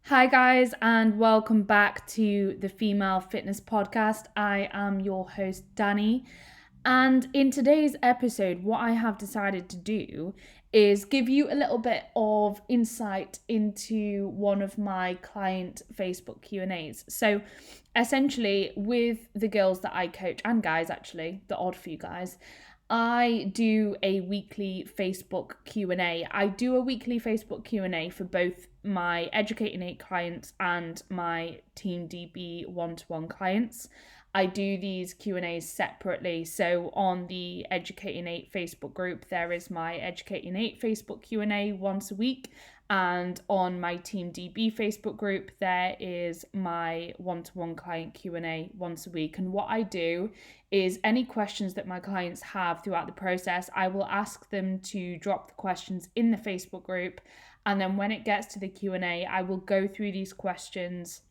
Hi, guys, and welcome back to the Female Fitness Podcast. I am your host, Danni. And in today's episode, what I have decided to do is give you a little bit of insight into one of my client Facebook Q&As. So essentially, with the girls that I coach, and guys actually, the odd few guys, I do a weekly Facebook Q&A. I do a weekly Facebook Q&A for both my Educate Innate clients and my Team DB one-to-one clients. I do these Q&As separately. So on the Educate Innate Facebook group, there is my Educate Innate Facebook Q&A once a week. And on my Team DB Facebook group, there is my one-to-one client Q&A once a week. And what I do is any questions that my clients have throughout the process, I will ask them to drop the questions in the Facebook group. And then when it gets to the Q&A, I will go through these questions,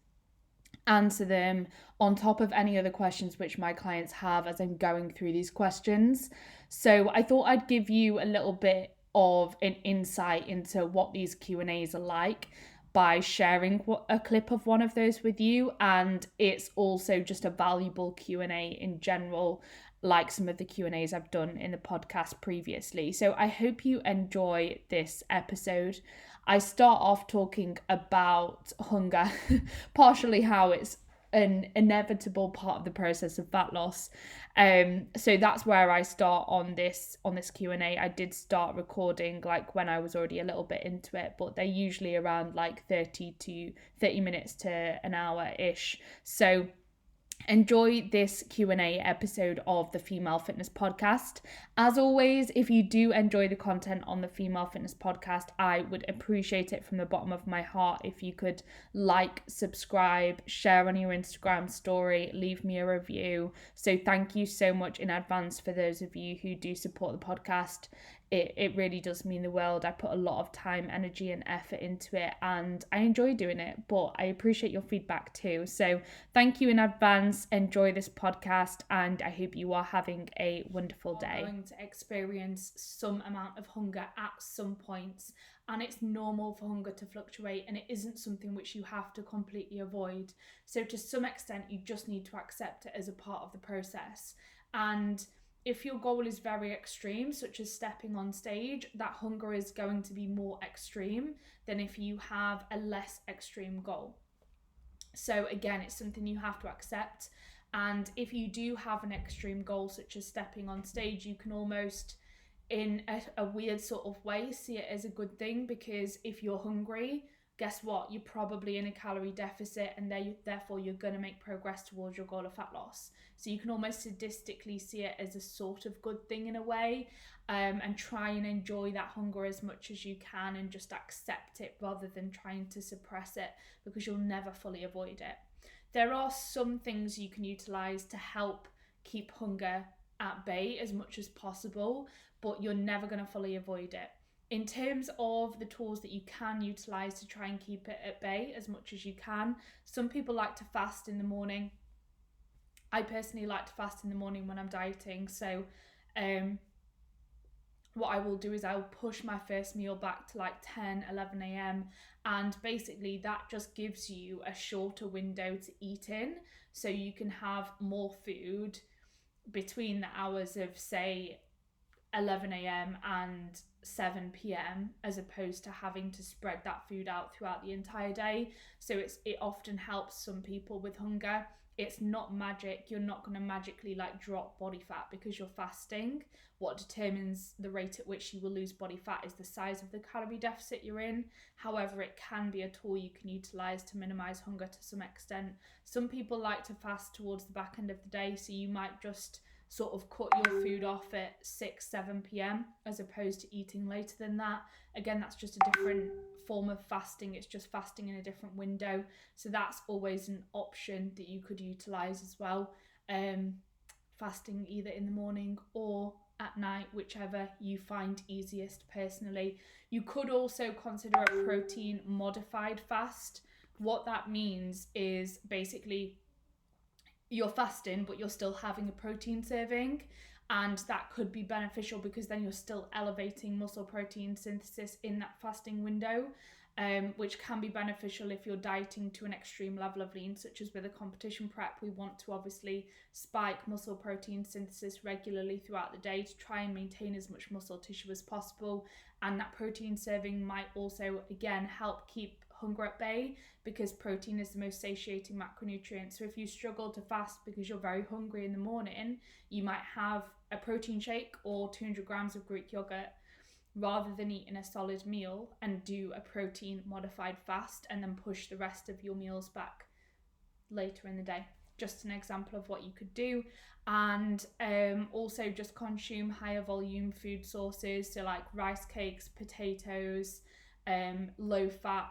answer them on top of any other questions which my clients have as I'm going through these questions. So I thought I'd give you a little bit of an insight into what these Q&As are like by sharing a clip of one of those with you, and it's also just a valuable Q&A in general, like some of the Q&As I've done in the podcast previously. So I hope you enjoy this episode. I start off talking about hunger, partially how it's an inevitable part of the process of fat loss. So that's where I start on this Q&A. I did start recording like when I was already a little bit into it, but they're usually around like 30 minutes to an hour-ish. So enjoy this Q&A episode of the Female Fitness Podcast. As always, if you do enjoy the content on the Female Fitness Podcast, I would appreciate it from the bottom of my heart if you could like, subscribe, share on your Instagram story, leave me a review. So thank you so much in advance for those of you who do support the podcast. It really does mean the world. I put a lot of time, energy and effort into it, and I enjoy doing it, but I appreciate your feedback too. So thank you in advance. Enjoy this podcast, and I hope you are having a wonderful day. Going to experience some amount of hunger at some points, and it's normal for hunger to fluctuate, and it isn't something which you have to completely avoid. So to some extent, you just need to accept it as a part of the process. And if your goal is very extreme, such as stepping on stage, that hunger is going to be more extreme than if you have a less extreme goal. So again, it's something you have to accept. And if you do have an extreme goal, such as stepping on stage, you can almost, in a weird sort of way, see it as a good thing, because if you're hungry, guess what? You're probably in a calorie deficit, and therefore you're going to make progress towards your goal of fat loss. So you can almost sadistically see it as a sort of good thing in a way, and try and enjoy that hunger as much as you can and just accept it rather than trying to suppress it, because you'll never fully avoid it. There are some things you can utilize to help keep hunger at bay as much as possible, but you're never going to fully avoid it. In terms of the tools that you can utilize to try and keep it at bay as much as you can, some people like to fast in the morning. I personally like to fast in the morning when I'm dieting. So what I will do is I'll push my first meal back to like 10, 11 a.m. And basically that just gives you a shorter window to eat in. So you can have more food between the hours of, say, 11 a.m. and 7 p.m. as opposed to having to spread that food out throughout the entire day. So it often helps some people with hunger. It's not magic. You're not going to magically like drop body fat because you're fasting. What determines the rate at which you will lose body fat is the size of the calorie deficit you're in. However, it can be a tool you can utilize to minimize hunger to some extent. Some people like to fast towards the back end of the day, so you might just sort of cut your food off at 6, 7 p.m. as opposed to eating later than that. Again, that's just a different form of fasting. It's just fasting in a different window. So that's always an option that you could utilize as well. Fasting either in the morning or at night, whichever you find easiest personally. You could also consider a protein modified fast. What that means is basically you're fasting, but you're still having a protein serving, and that could be beneficial because then you're still elevating muscle protein synthesis in that fasting window. which can be beneficial if you're dieting to an extreme level of lean, such as with a competition prep. We want to obviously spike muscle protein synthesis regularly throughout the day to try and maintain as much muscle tissue as possible. And that protein serving might also, again, help keep hunger at bay, because protein is the most satiating macronutrient. So if you struggle to fast because you're very hungry in the morning, you might have a protein shake or 200 grams of Greek yogurt, rather than eating a solid meal and do a protein modified fast and then push the rest of your meals back later in the day. Just an example of what you could do. And also just consume higher volume food sources, so like rice cakes, potatoes, low fat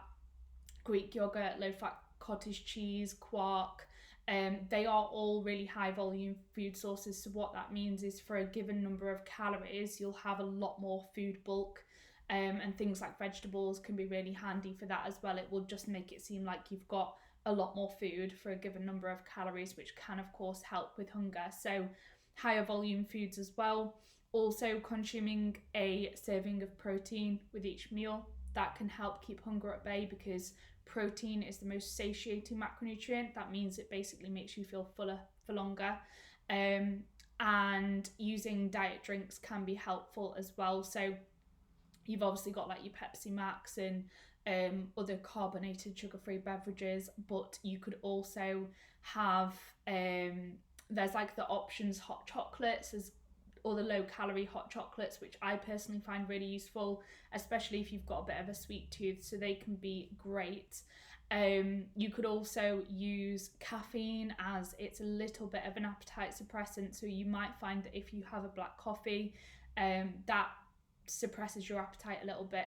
Greek yogurt, low fat cottage cheese, quark. They are all really high volume food sources. So what that means is for a given number of calories, you'll have a lot more food bulk. And things like vegetables can be really handy for that as well. It will just make it seem like you've got a lot more food for a given number of calories, which can of course help with hunger. So higher volume foods as well. Also consuming a serving of protein with each meal, that can help keep hunger at bay, because protein is the most satiating macronutrient. That means it basically makes you feel fuller for longer. And using diet drinks can be helpful as well. So you've obviously got like your Pepsi Max and other carbonated sugar-free beverages, but you could also have there's like the options hot chocolates or the low-calorie hot chocolates, which I personally find really useful, especially if you've got a bit of a sweet tooth, so they can be great. You could also use caffeine, as it's a little bit of an appetite suppressant, so you might find that if you have a black coffee, that suppresses your appetite a little bit.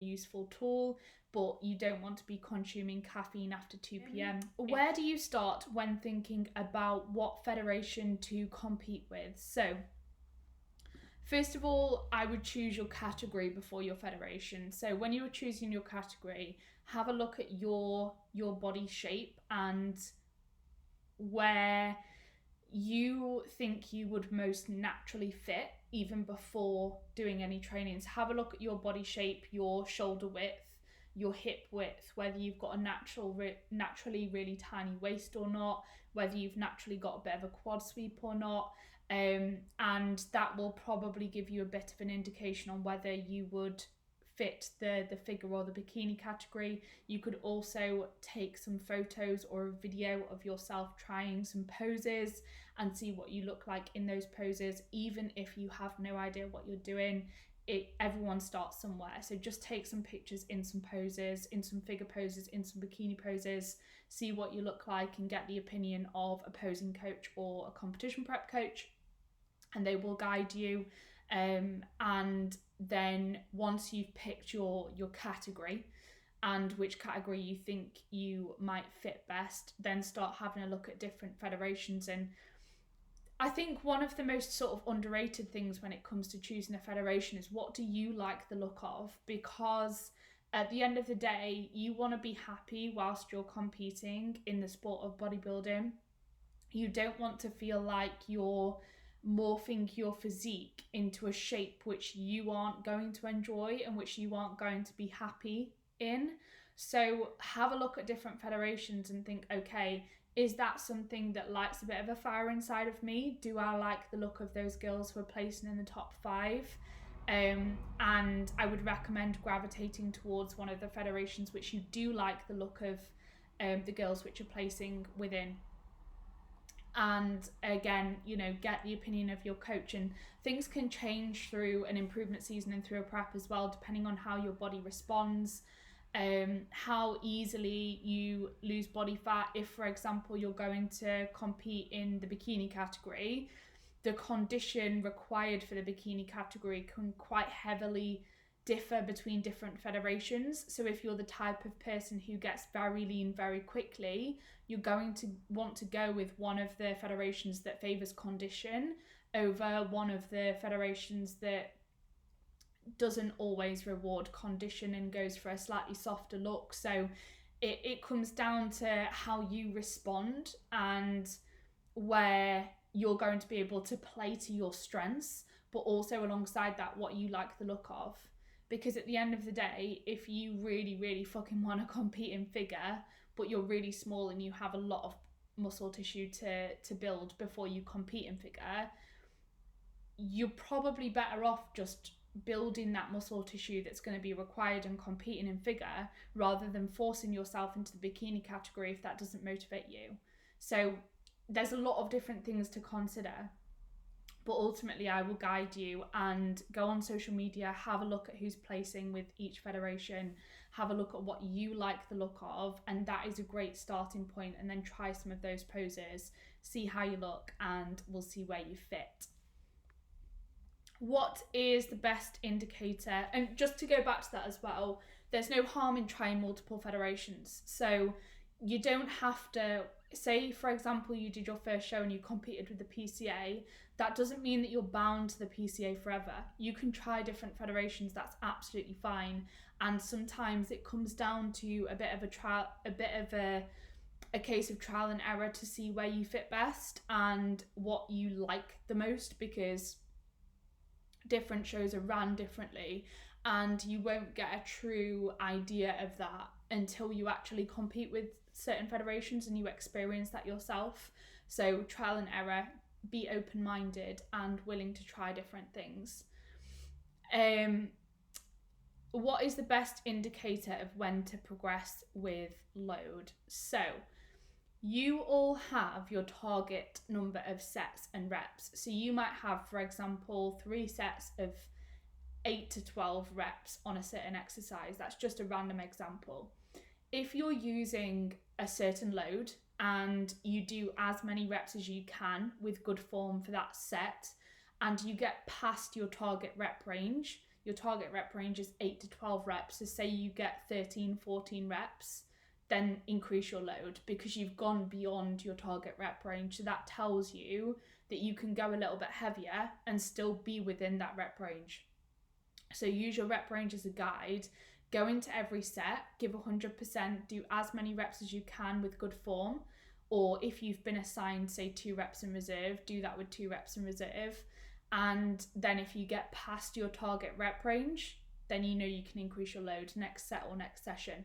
Useful tool, but you don't want to be consuming caffeine after 2 p.m. Where do you start when thinking about what federation to compete with? So first of all, I would choose your category before your federation. So when you're choosing your category, have a look at your body shape and where you think you would most naturally fit, even before doing any trainings. Have a look at your body shape, your shoulder width, your hip width, whether you've got a naturally really tiny waist or not, whether you've naturally got a bit of a quad sweep or not. And that will probably give you a bit of an indication on whether you would fit the figure or the bikini category. You could also take some photos or a video of yourself trying some poses and see what you look like in those poses. Even if you have no idea what you're doing, everyone starts somewhere. So just take some pictures in some poses, in some figure poses, in some bikini poses, see what you look like, and get the opinion of a posing coach or a competition prep coach, and they will guide you. And then once you've picked your category and which category you think you might fit best, then start having a look at different federations. And I think one of the most sort of underrated things when it comes to choosing a federation is, what do you like the look of? Because at the end of the day, you want to be happy whilst you're competing in the sport of bodybuilding. You don't want to feel like you're morphing your physique into a shape which you aren't going to enjoy and which you aren't going to be happy in. So have a look at different federations and think, okay, is that something that lights a bit of a fire inside of me? Do I like the look of those girls who are placing in the top 5? And I would recommend gravitating towards one of the federations which you do like the look of the girls which are placing within. And again, get the opinion of your coach, and things can change through an improvement season and through a prep as well, depending on how your body responds, how easily you lose body fat. If, for example, you're going to compete in the bikini category, the condition required for the bikini category can quite heavily differ between different federations. So if you're the type of person who gets very lean very quickly, you're going to want to go with one of the federations that favors condition over one of the federations that doesn't always reward condition and goes for a slightly softer look. So it comes down to how you respond and where you're going to be able to play to your strengths, but also alongside that, what you like the look of. Because at the end of the day, if you really, really fucking want to compete in figure, but you're really small and you have a lot of muscle tissue to build before you compete in figure, you're probably better off just building that muscle tissue that's going to be required and competing in figure, rather than forcing yourself into the bikini category if that doesn't motivate you. So there's a lot of different things to consider. But ultimately, I will guide you, and go on social media, have a look at who's placing with each federation, have a look at what you like the look of, and that is a great starting point. And then try some of those poses, see how you look, and we'll see where you fit. What is the best indicator? And just to go back to that as well, there's no harm in trying multiple federations. So you don't have to, say for example you did your first show and you competed with the PCA, that doesn't mean that you're bound to the PCA forever. You can try different federations, that's absolutely fine. And sometimes it comes down to a bit of a case of trial and error to see where you fit best and what you like the most, because different shows are ran differently, and you won't get a true idea of that until you actually compete with certain federations and you experience that yourself. So trial and error, be open-minded and willing to try different things. What is the best indicator of when to progress with load? So you all have your target number of sets and reps. So you might have, for example, 3 sets of 8 to 12 reps on a certain exercise. That's just a random example. If you're using a certain load and you do as many reps as you can with good form for that set, and you get past your target rep range, your target rep range is 8 to 12 reps. So say you get 13, 14 reps, then increase your load because you've gone beyond your target rep range. So that tells you that you can go a little bit heavier and still be within that rep range. So use your rep range as a guide. Go into every set, give 100%, do as many reps as you can with good form. Or if you've been assigned, say, 2 reps in reserve, do that with 2 reps in reserve. And then if you get past your target rep range, then you know you can increase your load next set or next session.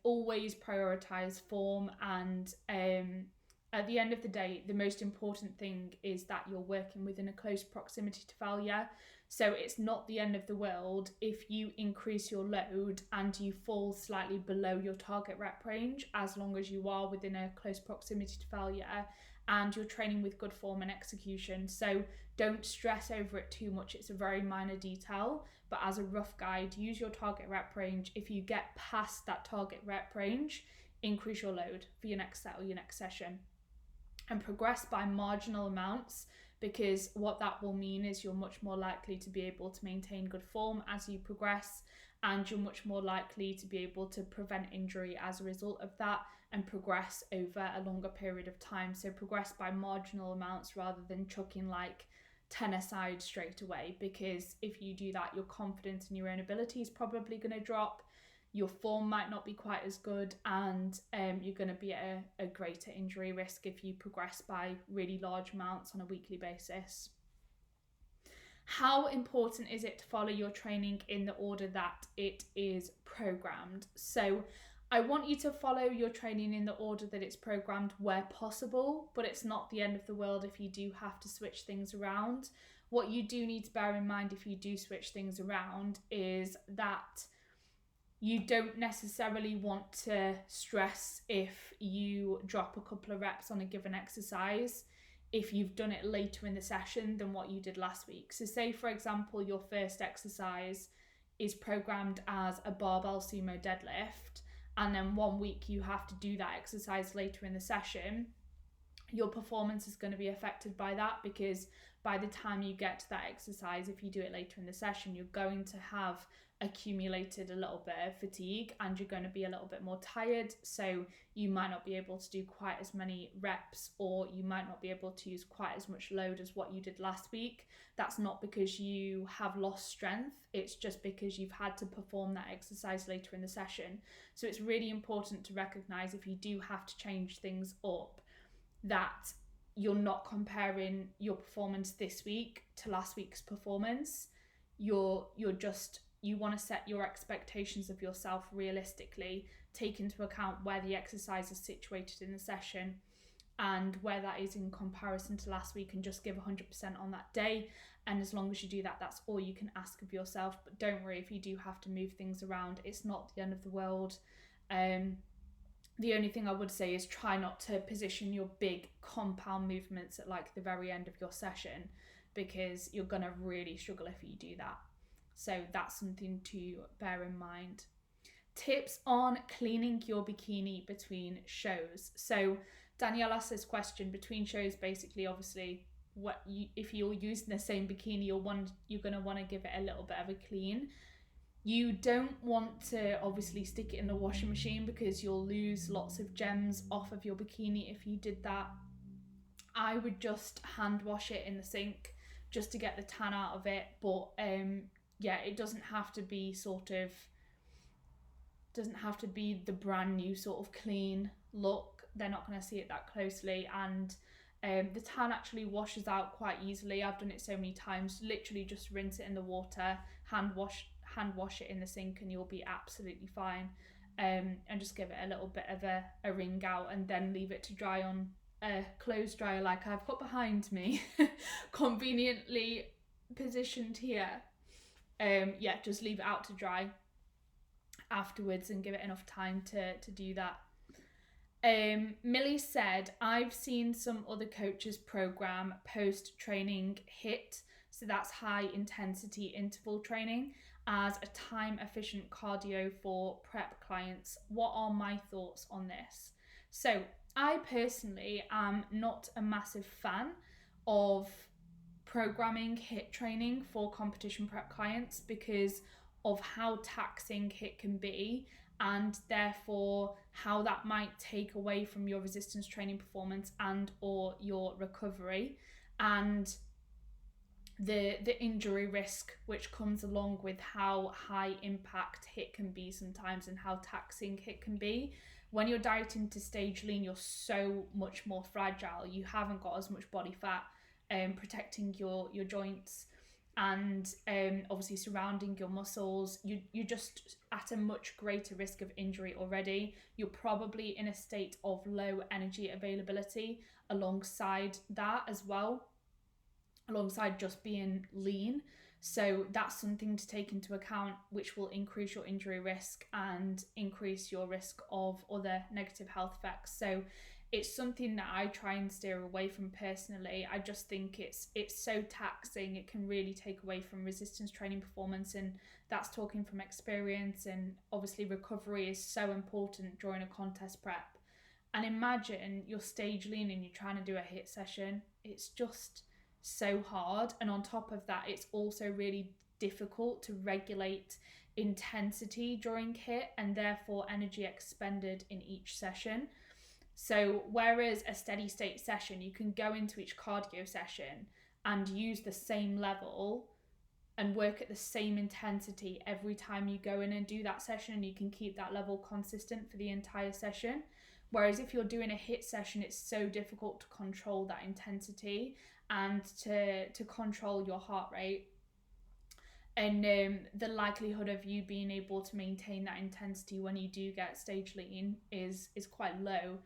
Always prioritize form, and at the end of the day, the most important thing is that you're working within a close proximity to failure. So it's not the end of the world if you increase your load and you fall slightly below your target rep range, as long as you are within a close proximity to failure and you're training with good form and execution. So don't stress over it too much. It's a very minor detail, but as a rough guide, use your target rep range. If you get past that target rep range, increase your load for your next set or your next session. And progress by marginal amounts, because what that will mean is you're much more likely to be able to maintain good form as you progress, and you're much more likely to be able to prevent injury as a result of that and progress over a longer period of time. So progress by marginal amounts rather than chucking like 10 aside straight away, because if you do that, your confidence in your own ability is probably going to drop. Your form might not be quite as good, and you're going to be at a greater injury risk if you progress by really large amounts on a weekly basis. How important is it to follow your training in the order that it is programmed? So I want you to follow your training in the order that it's programmed where possible, but it's not the end of the world if you do have to switch things around. What you do need to bear in mind if you do switch things around is that you don't necessarily want to stress if you drop a couple of reps on a given exercise if you've done it later in the session than what you did last week. So say, for example, your first exercise is programmed as a barbell sumo deadlift, and then one week you have to do that exercise later in the session. Your performance is going to be affected by that, because by the time you get to that exercise, if you do it later in the session, you're going to have accumulated a little bit of fatigue and you're going to be a little bit more tired. So you might not be able to do quite as many reps, or you might not be able to use quite as much load as what you did last week. That's not because you have lost strength. It's just because you've had to perform that exercise later in the session. So it's really important to recognize if you do have to change things up, that you're not comparing your performance this week to last week's performance. You're just you want to set your expectations of yourself realistically, take into account where the exercise is situated in the session and where that is in comparison to last week, and just give 100% on that day. And as long as you do that, that's all you can ask of yourself. But don't worry if you do have to move things around, it's not the end of the world. The only thing I would say is try not to position your big compound movements at like the very end of your session, because you're gonna really struggle if you do that. So that's something to bear in mind. Tips on cleaning your bikini between shows. So Danielle asked this question between shows. Basically, obviously, if you're using the same bikini, you're gonna want to give it a little bit of a clean. You don't want to obviously stick it in the washing machine because you'll lose lots of gems off of your bikini if you did that. I would just hand wash it in the sink just to get the tan out of it. But yeah, it doesn't have to be the brand new sort of clean look. They're not going to see it that closely, and the tan actually washes out quite easily. I've done it so many times. Literally just rinse it in the water, hand wash it in the sink, and you'll be absolutely fine. And just give it a little bit of a wring out, and then leave it to dry on a clothes dryer like I've got behind me, conveniently positioned here. Yeah, just leave it out to dry afterwards and give it enough time to do that. Millie said, I've seen some other coaches program post-training HIIT, so that's high intensity interval training, as a time efficient cardio for prep clients. What are my thoughts on this? So I personally am not a massive fan of programming HIIT training for competition prep clients because of how taxing HIIT can be, and therefore how that might take away from your resistance training performance and or your recovery, and the injury risk which comes along with how high impact HIIT can be sometimes and how taxing HIIT can be. When you're dieting to stage lean, you're so much more fragile. You haven't got as much body fat protecting your joints, and obviously surrounding your muscles. You're just at a much greater risk of injury already. You're probably in a state of low energy availability alongside that as well, alongside just being lean. So that's something to take into account, which will increase your injury risk and increase your risk of other negative health effects. So it's something that I try and steer away from personally. I just think it's so taxing. It can really take away from resistance training performance, and that's talking from experience. And obviously recovery is so important during a contest prep. And imagine you're stage lean and you're trying to do a HIIT session. It's just so hard, and on top of that it's also really difficult to regulate intensity during HIIT and therefore energy expended in each session. So whereas a steady state session, you can go into each cardio session and use the same level and work at the same intensity every time you go in and do that session, and you can keep that level consistent for the entire session. Whereas if you're doing a HIIT session, it's so difficult to control that intensity and to control your heart rate. And the likelihood of you being able to maintain that intensity when you do get stage lean is quite low.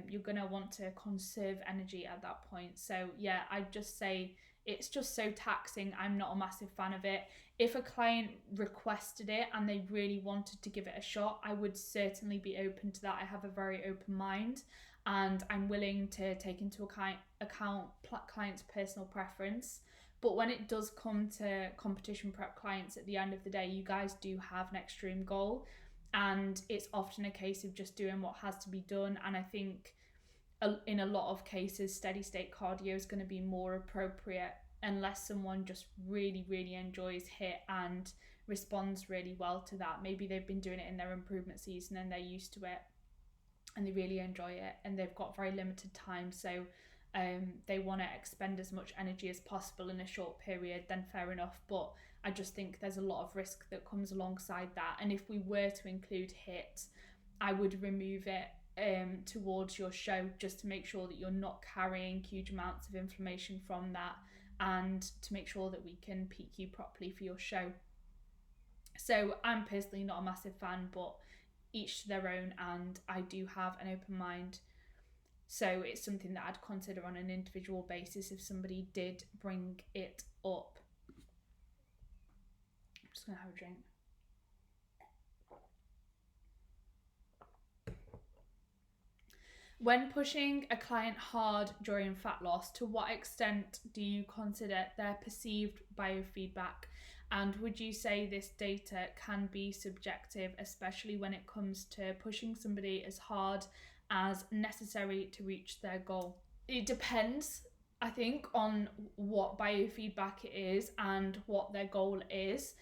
You're going to want to conserve energy at that point. So yeah, I'd just say it's just so taxing. I'm not a massive fan of it. If a client requested it and they really wanted to give it a shot, I would certainly be open to that. I have a very open mind, and I'm willing to take into account clients' personal preference. But when it does come to competition prep clients, at the end of the day, you guys do have an extreme goal, and it's often a case of just doing what has to be done. And I think in a lot of cases, steady state cardio is going to be more appropriate unless someone just really, really enjoys HIIT and responds really well to that. Maybe they've been doing it in their improvement season and they're used to it and they really enjoy it, and they've got very limited time. So they want to expend as much energy as possible in a short period, then fair enough. But I just think there's a lot of risk that comes alongside that. And if we were to include HIIT, I would remove it towards your show, just to make sure that you're not carrying huge amounts of inflammation from that, and to make sure that we can peak you properly for your show. So I'm personally not a massive fan, but each to their own, and I do have an open mind. So it's something that I'd consider on an individual basis if somebody did bring it up. I'm just going to have a drink. When pushing a client hard during fat loss, to what extent do you consider their perceived biofeedback? And would you say this data can be subjective, especially when it comes to pushing somebody as hard as necessary to reach their goal? It depends, I think, on what biofeedback it is and what their goal is.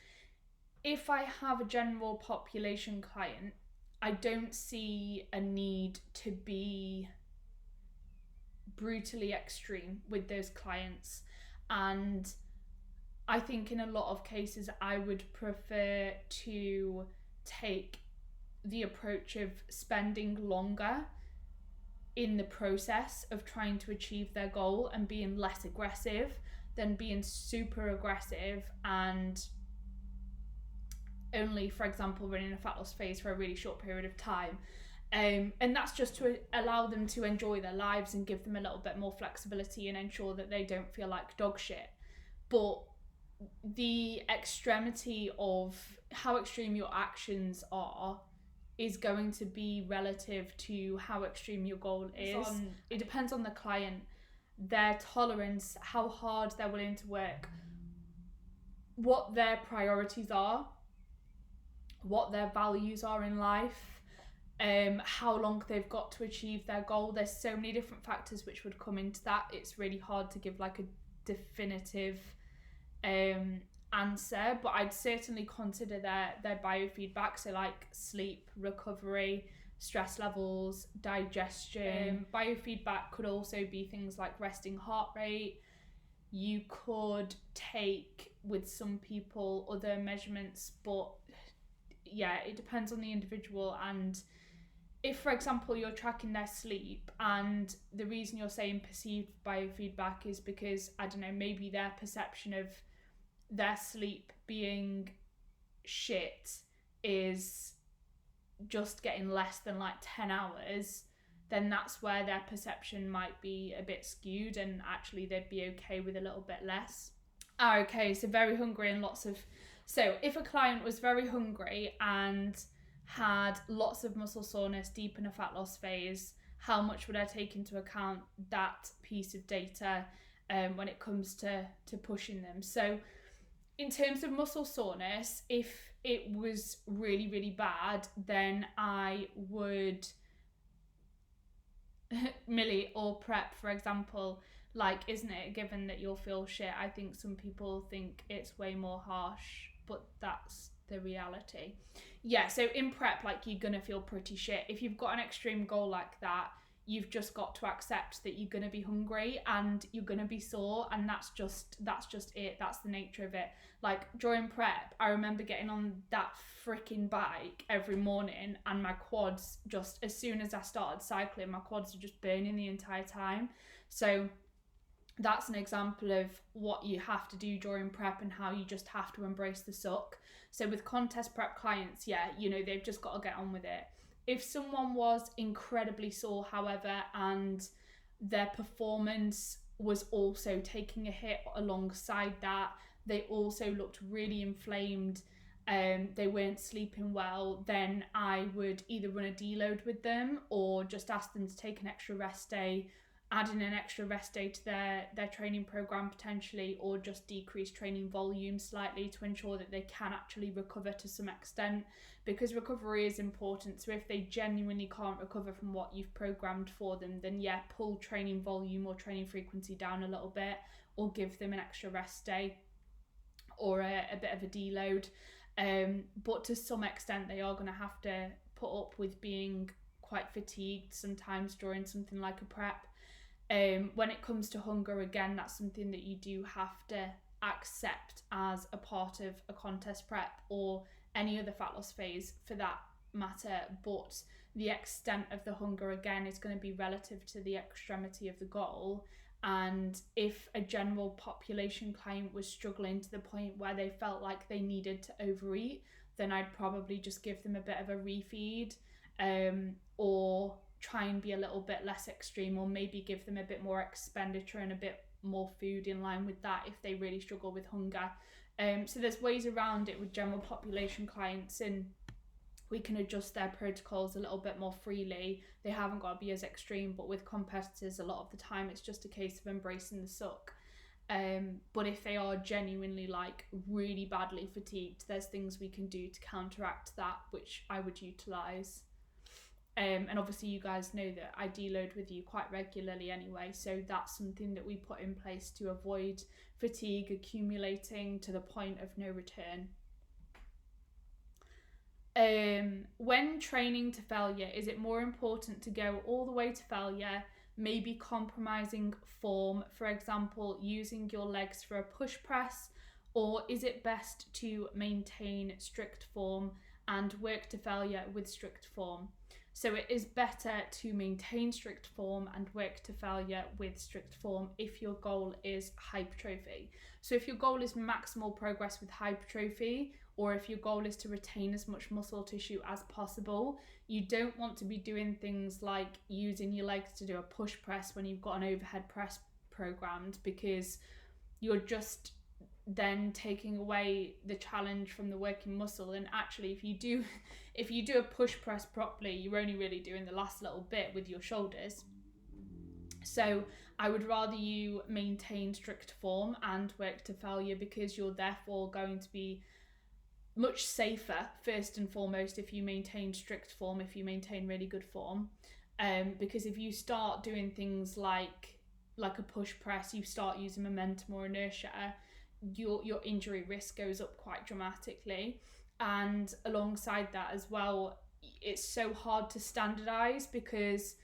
If I have a general population client, I don't see a need to be brutally extreme with those clients. And I think in a lot of cases, I would prefer to take the approach of spending longer in the process of trying to achieve their goal and being less aggressive than being super aggressive and only, for example, running a fat loss phase for a really short period of time. And that's just to allow them to enjoy their lives and give them a little bit more flexibility and ensure that they don't feel like dog shit. But the extremity of how extreme your actions are is going to be relative to how extreme your goal is. It depends on the client, their tolerance, how hard they're willing to work, what their priorities are, what their values are in life, how long they've got to achieve their goal. There's so many different factors which would come into that. It's really hard to give like a definitive answer, but I'd certainly consider their biofeedback, so like sleep, recovery, stress levels, digestion. Biofeedback could also be things like resting heart rate. You could take, with some people, other measurements, but yeah, it depends on the individual. And if, for example, you're tracking their sleep and the reason you're saying perceived biofeedback is because, I don't know, maybe their perception of their sleep being shit is just getting less than like 10 hours, then that's where their perception might be a bit skewed and actually they'd be okay with a little bit less. Okay, so very hungry and lots of... So if a client was very hungry and had lots of muscle soreness deep in a fat loss phase, how much would I take into account that piece of data when it comes to pushing them? So in terms of muscle soreness, if it was really, really bad, then I would Millie or prep, for example. Like, isn't it a given that you'll feel shit? I think some people think it's way more harsh, but that's the reality. Yeah, so in prep, like, you're gonna feel pretty shit. If you've got an extreme goal like that, you've just got to accept that you're gonna be hungry and you're gonna be sore, and that's just it. That's the nature of it. Like, during prep, I remember getting on that freaking bike every morning and my quads, just as soon as I started cycling, my quads are just burning the entire time. So that's an example of what you have to do during prep and how you just have to embrace the suck. So with contest prep clients, yeah, you know, they've just got to get on with it. If someone was incredibly sore, however, and their performance was also taking a hit alongside that, they also looked really inflamed, they weren't sleeping well, then I would either run a deload with them or just ask them to take an extra rest day, adding an extra rest day to their training program potentially, or just decrease training volume slightly to ensure that they can actually recover to some extent, because recovery is important. So if they genuinely can't recover from what you've programmed for them, then yeah, pull training volume or training frequency down a little bit, or give them an extra rest day or a bit of a deload. But to some extent they are going to have to put up with being quite fatigued sometimes during something like a prep. When it comes to hunger, again, that's something that you do have to accept as a part of a contest prep or any other fat loss phase for that matter. But the extent of the hunger, again, is going to be relative to the extremity of the goal. And if a general population client was struggling to the point where they felt like they needed to overeat, then I'd probably just give them a bit of a refeed, or try and be a little bit less extreme, or maybe give them a bit more expenditure and a bit more food in line with that if they really struggle with hunger. So there's ways around it with general population clients, and we can adjust their protocols a little bit more freely. They haven't got to be as extreme, but with competitors, a lot of the time it's just a case of embracing the suck. But if they are genuinely like really badly fatigued, there's things we can do to counteract that, which I would utilise. And obviously you guys know that I deload with you quite regularly anyway, so that's something that we put in place to avoid fatigue accumulating to the point of no return. When training to failure, is it more important to go all the way to failure, maybe compromising form, for example, using your legs for a push press, or is it best to maintain strict form and work to failure with strict form? So it is better to maintain strict form and work to failure with strict form if your goal is hypertrophy. So if your goal is maximal progress with hypertrophy, or if your goal is to retain as much muscle tissue as possible, you don't want to be doing things like using your legs to do a push press when you've got an overhead press programmed, because you're just then taking away the challenge from the working muscle. And actually if you do a push press properly, you're only really doing the last little bit with your shoulders. So I would rather you maintain strict form and work to failure, because you're therefore going to be much safer first and foremost if you maintain strict form, if you maintain really good form. Because if you start doing things like a push press, you start using momentum or inertia, your injury risk goes up quite dramatically. And alongside that as well, it's so hard to standardize, because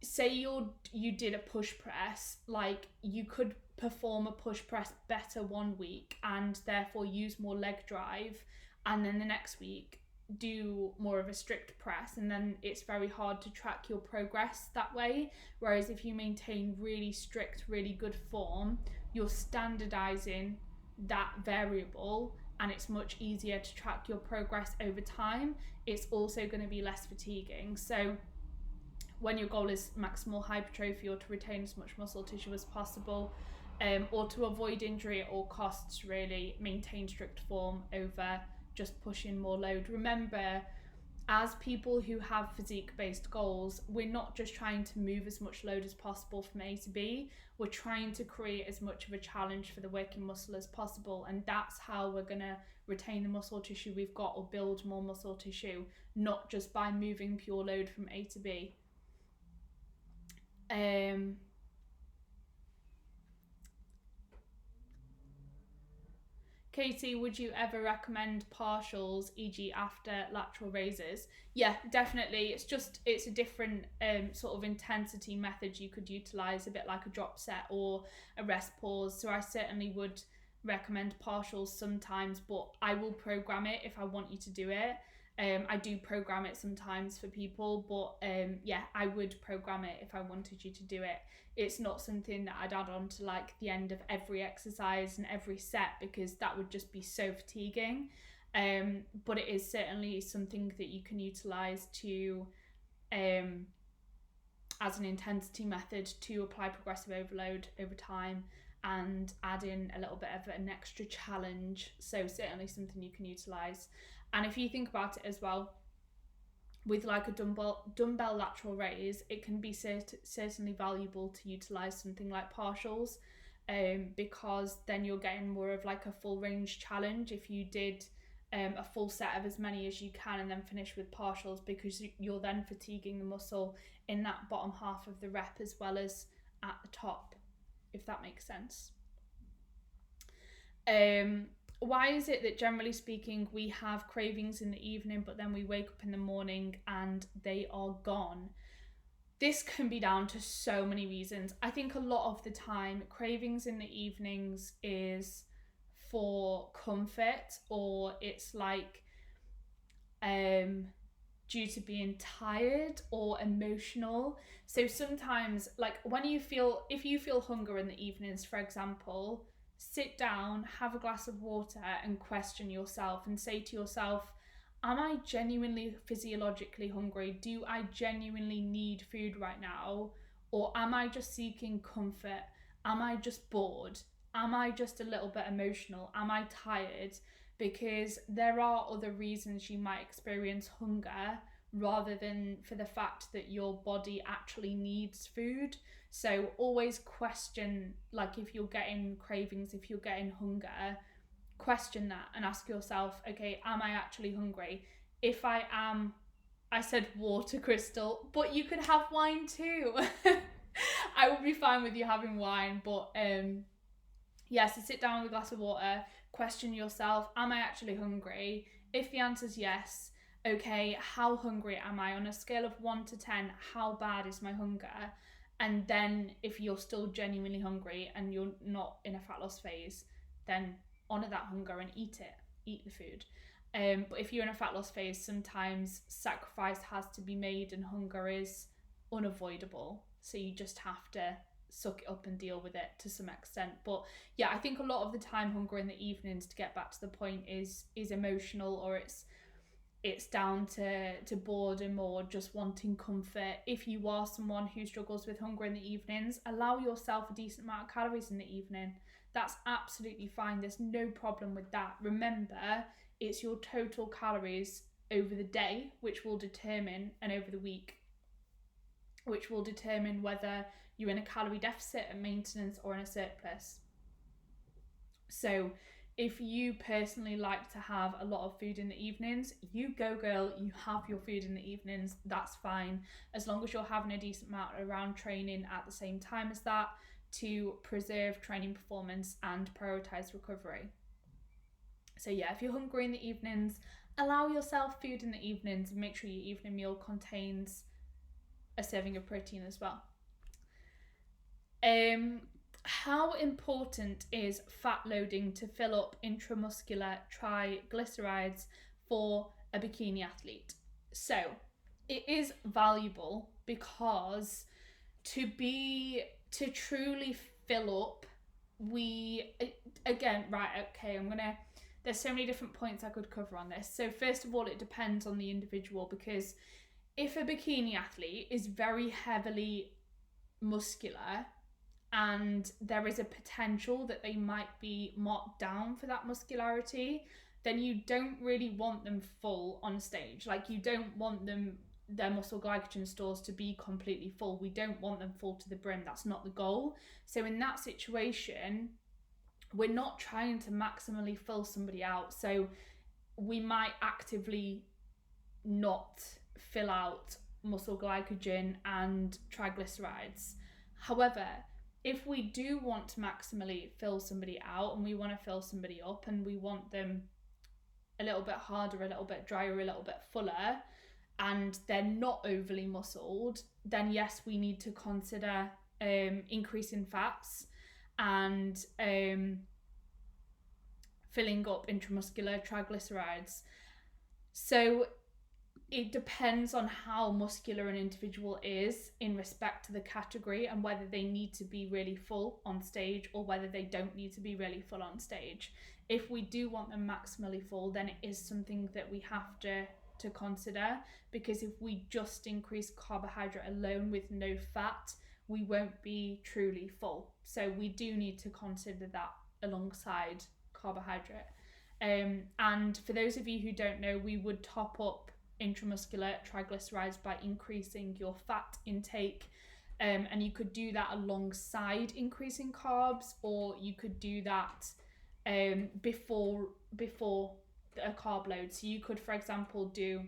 say you did a push press, like you could perform a push press better one week and therefore use more leg drive, and then the next week do more of a strict press, and then it's very hard to track your progress that way. Whereas if you maintain really strict, really good form, you're standardizing that variable, and it's much easier to track your progress over time. It's also going to be less fatiguing. So when your goal is maximal hypertrophy, or to retain as much muscle tissue as possible, or to avoid injury at all costs, really maintain strict form over just pushing more load. Remember, as people who have physique-based goals, we're not just trying to move as much load as possible from A to B, we're trying to create as much of a challenge for the working muscle as possible, and that's how we're going to retain the muscle tissue we've got or build more muscle tissue, not just by moving pure load from A to B. Katie, would you ever recommend partials, e.g. after lateral raises? Yeah, definitely. It's a different sort of intensity method you could utilise, a bit like a drop set or a rest pause. So I certainly would recommend partials sometimes, but I will program it if I want you to do it. I do program it sometimes for people, but yeah, I would program it if I wanted you to do it. It's not something that I'd add on to like the end of every exercise and every set, because that would just be so fatiguing. But it is certainly something that you can utilize to as an intensity method to apply progressive overload over time and add in a little bit of an extra challenge. So certainly something you can utilize. And if you think about it as well, with like a dumbbell lateral raise, it can be certainly valuable to utilize something like partials, because then you're getting more of like a full range challenge if you did a full set of as many as you can and then finish with partials, because you're then fatiguing the muscle in that bottom half of the rep as well as at the top, if that makes sense. Why is it that generally speaking we have cravings in the evening, but then we wake up in the morning and they are gone? This can be down to so many reasons. I think a lot of the time cravings in the evenings is for comfort, or it's like due to being tired or emotional. So sometimes, like if you feel hunger in the evenings, for example, sit down, have a glass of water, and question yourself and say to yourself, am I genuinely physiologically hungry? Do I genuinely need food right now? Or am I just seeking comfort? Am I just bored? Am I just a little bit emotional? Am I tired? Because there are other reasons you might experience hunger rather than for the fact that your body actually needs food. So always question, like, if you're getting cravings, if you're getting hunger, question that and ask yourself, okay, am I actually hungry? If I am, I said water, Crystal, but you could have wine too. I would be fine with you having wine, but yeah, so sit down with a glass of water, question yourself, am I actually hungry? If the answer is yes, okay, how hungry am I? On a scale of 1 to 10, how bad is my hunger? And then if you're still genuinely hungry and you're not in a fat loss phase, then honour that hunger and eat it. Eat the food. But if you're in a fat loss phase, sometimes sacrifice has to be made and hunger is unavoidable. So you just have to suck it up and deal with it to some extent. But yeah, I think a lot of the time hunger in the evenings, to get back to the point, is emotional, or it's down to boredom or just wanting comfort. If you are someone who struggles with hunger in the evenings, allow yourself a decent amount of calories in the evening. That's absolutely fine. There's no problem with that. Remember, it's your total calories over the day which will determine, and over the week, which will determine whether you're in a calorie deficit, a maintenance, or in a surplus. So if you personally like to have a lot of food in the evenings, you go girl, you have your food in the evenings, that's fine. As long as you're having a decent amount around training at the same time as that, to preserve training performance and prioritise recovery. So yeah, if you're hungry in the evenings, allow yourself food in the evenings and make sure your evening meal contains a serving of protein as well. How important is fat loading to fill up intramuscular triglycerides for a bikini athlete? So it is valuable because to truly fill up, there's so many different points I could cover on this. So first of all, it depends on the individual, because if a bikini athlete is very heavily muscular and there is a potential that they might be marked down for that muscularity, then you don't really want them full on stage. Like, you don't want their muscle glycogen stores to be completely full. We don't want them full to the brim. That's not the goal. So in that situation, we're not trying to maximally fill somebody out. So we might actively not fill out muscle glycogen and triglycerides. However, if we do want to maximally fill somebody out and we want to fill somebody up and we want them a little bit harder, a little bit drier, a little bit fuller, and they're not overly muscled, then yes, we need to consider increasing fats and filling up intramuscular triglycerides. So it depends on how muscular an individual is in respect to the category and whether they need to be really full on stage or whether they don't need to be really full on stage. If we do want them maximally full, then it is something that we have to consider, because if we just increase carbohydrate alone with no fat, we won't be truly full. So we do need to consider that alongside carbohydrate. And for those of you who don't know, we would top up intramuscular triglycerides by increasing your fat intake, and you could do that alongside increasing carbs, or you could do that before a carb load. So you could, for example, do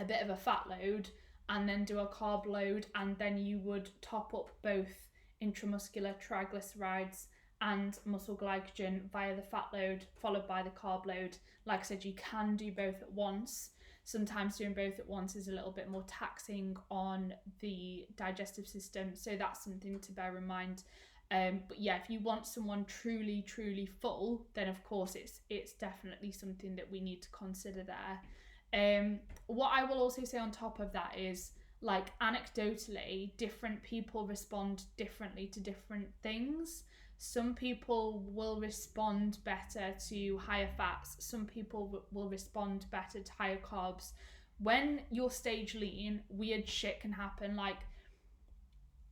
a bit of a fat load and then do a carb load, and then you would top up both intramuscular triglycerides and muscle glycogen via the fat load followed by the carb load. Like I said, you can do both at once. Sometimes doing both at once is a little bit more taxing on the digestive system, so that's something to bear in mind. But yeah, if you want someone truly full, then of course it's definitely something that we need to consider there. What I will also say on top of that is, like, anecdotally, different people respond differently to different things. Some people will respond better to higher fats. Some people will respond better to higher carbs. When you're stage lean, weird shit can happen. Like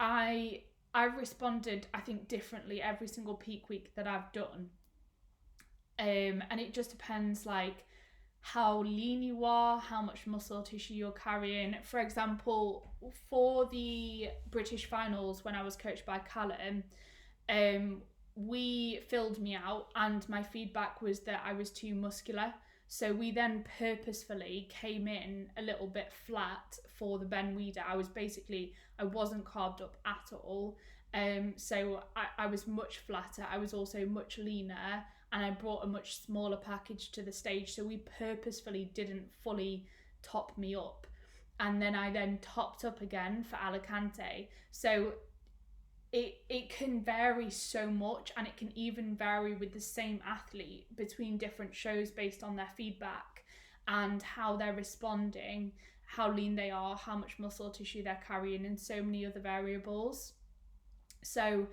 I've responded, I think, differently every single peak week that I've done. And it just depends, like, how lean you are, how much muscle tissue you're carrying. For example, for the British finals, when I was coached by Callum, we filled me out, and my feedback was that I was too muscular. So we then purposefully came in a little bit flat for the Ben Weeder. I wasn't carved up at all. So I was much flatter. I was also much leaner, and I brought a much smaller package to the stage. So we purposefully didn't fully top me up. And then I then topped up again for Alicante. So it can vary so much, and it can even vary with the same athlete between different shows based on their feedback and how they're responding, how lean they are, how much muscle tissue they're carrying, and so many other variables. So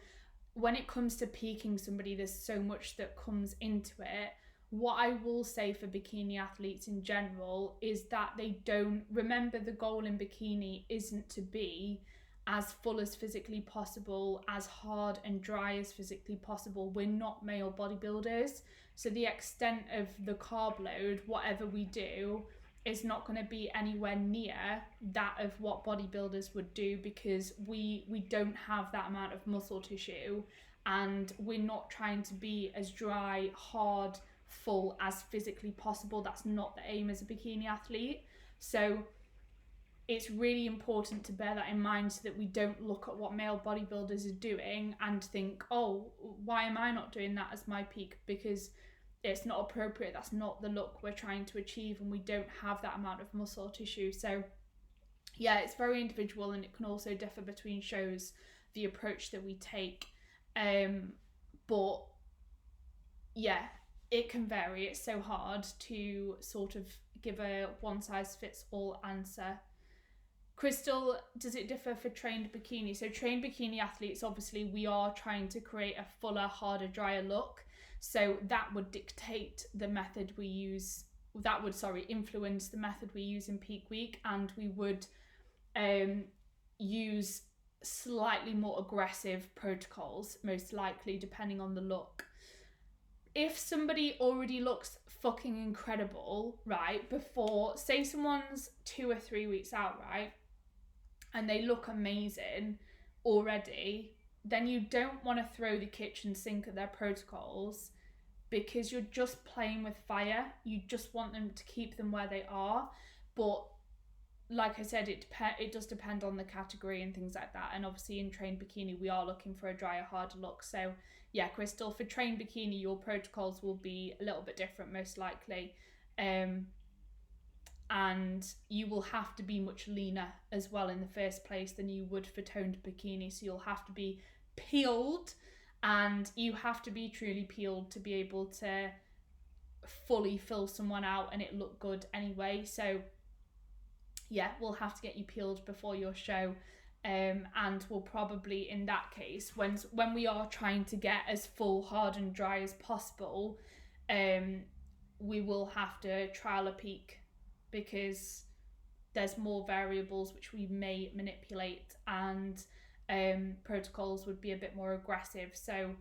when it comes to peaking somebody, there's so much that comes into it. What I will say for bikini athletes in general is that they don't remember, the goal in bikini isn't to be as full as physically possible, as hard and dry as physically possible. We're not male bodybuilders, so the extent of the carb load, whatever we do, is not going to be anywhere near that of what bodybuilders would do, because we don't have that amount of muscle tissue, and we're not trying to be as dry, hard, full as physically possible. That's not the aim as a bikini athlete. So it's really important to bear that in mind, so that we don't look at what male bodybuilders are doing and think, oh, why am I not doing that as my peak? Because it's not appropriate. That's not the look we're trying to achieve, and we don't have that amount of muscle tissue. So yeah, it's very individual, and it can also differ between shows, the approach that we take. But yeah, it can vary. It's so hard to sort of give a one size fits all answer. Crystal, does it differ for trained bikini? So trained bikini athletes, obviously, we are trying to create a fuller, harder, drier look. So that would dictate the method we use. That would, influence the method we use in peak week, and we would use slightly more aggressive protocols, most likely, depending on the look. If somebody already looks fucking incredible, right, before, say someone's 2 or 3 weeks out, right, and they look amazing already, then you don't want to throw the kitchen sink at their protocols, because you're just playing with fire. You just want them to keep them where they are. But like I said, it does depend on the category and things like that. And obviously in trained bikini, we are looking for a drier, harder look. So yeah, Crystal, for trained bikini, your protocols will be a little bit different, most likely. And you will have to be much leaner as well in the first place than you would for toned bikini. So you'll have to be peeled, and you have to be truly peeled to be able to fully fill someone out and it look good anyway. So yeah, we'll have to get you peeled before your show. And we'll probably, in that case, when we are trying to get as full, hard and dry as possible, we will have to trial a peak, because there's more variables which we may manipulate, and protocols would be a bit more aggressive. So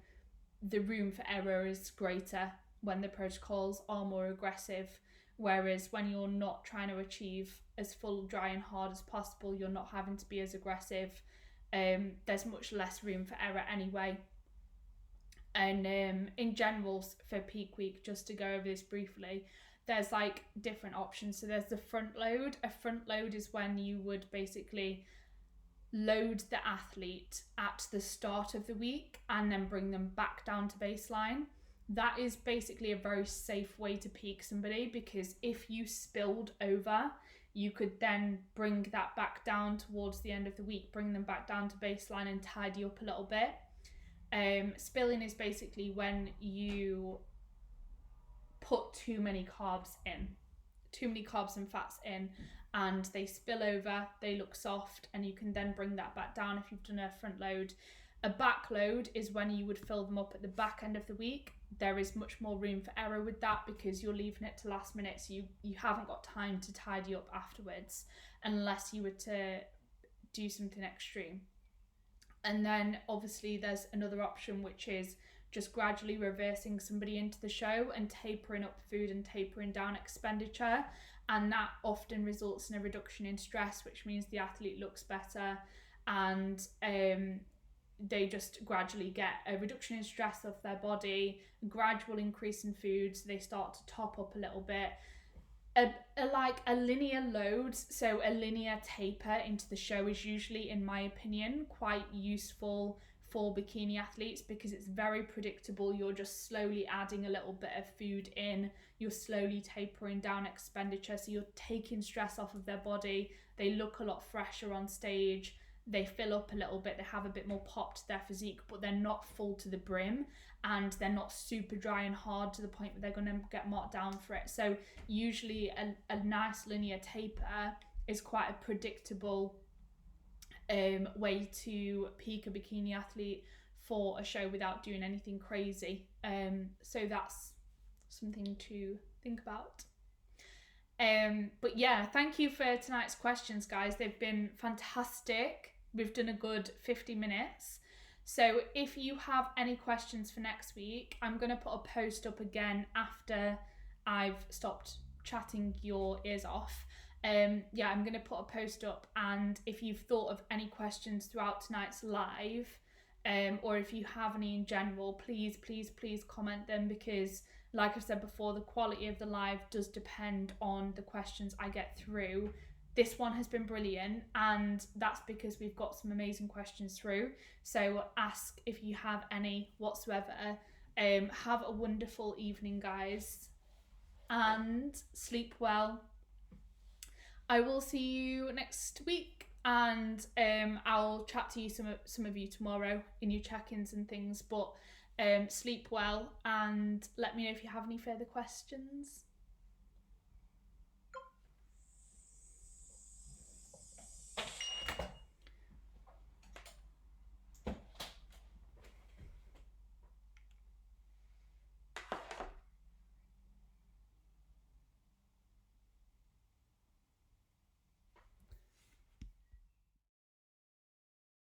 the room for error is greater when the protocols are more aggressive. Whereas when you're not trying to achieve as full, dry and hard as possible, you're not having to be as aggressive. There's much less room for error anyway. And in general, for peak week, just to go over this briefly, there's like different options. So there's the front load. A front load is when you would basically load the athlete at the start of the week and then bring them back down to baseline. That is basically a very safe way to peak somebody, because if you spilled over, you could then bring that back down towards the end of the week, bring them back down to baseline and tidy up a little bit. Spilling is basically when you put too many carbs and fats in, and they spill over, they look soft, and you can then bring that back down if you've done a front load. A backload is when you would fill them up at the back end of the week. There is much more room for error with that because you're leaving it to last minute, so you haven't got time to tidy up afterwards unless you were to do something extreme. And then obviously there's another option, which is just gradually reversing somebody into the show and tapering up food and tapering down expenditure. And that often results in a reduction in stress, which means the athlete looks better, and they just gradually get a reduction in stress off their body, gradual increase in food, so they start to top up a little bit. A linear load, so a linear taper into the show, is usually, in my opinion, quite useful for bikini athletes because it's very predictable. You're just slowly adding a little bit of food in, you're slowly tapering down expenditure, so you're taking stress off of their body. They look a lot fresher on stage, they fill up a little bit, they have a bit more pop to their physique, but they're not full to the brim and they're not super dry and hard to the point where they're going to get marked down for it. So usually a nice linear taper is quite a predictable way to peak a bikini athlete for a show without doing anything crazy. So that's something to think about. But yeah, thank you for tonight's questions, guys. They've been fantastic. We've done a good 50 minutes. So if you have any questions for next week, I'm going to put a post up again after I've stopped chatting your ears off. I'm going to put a post up, and if you've thought of any questions throughout tonight's live, or if you have any in general, please comment them, because like I've said before, the quality of the live does depend on the questions I get through. This one has been brilliant, and that's because we've got some amazing questions through. So ask if you have any whatsoever. Have a wonderful evening, guys, and sleep well. I will see you next week, and I'll chat to you, some of you tomorrow in your check-ins and things. But sleep well, and let me know if you have any further questions.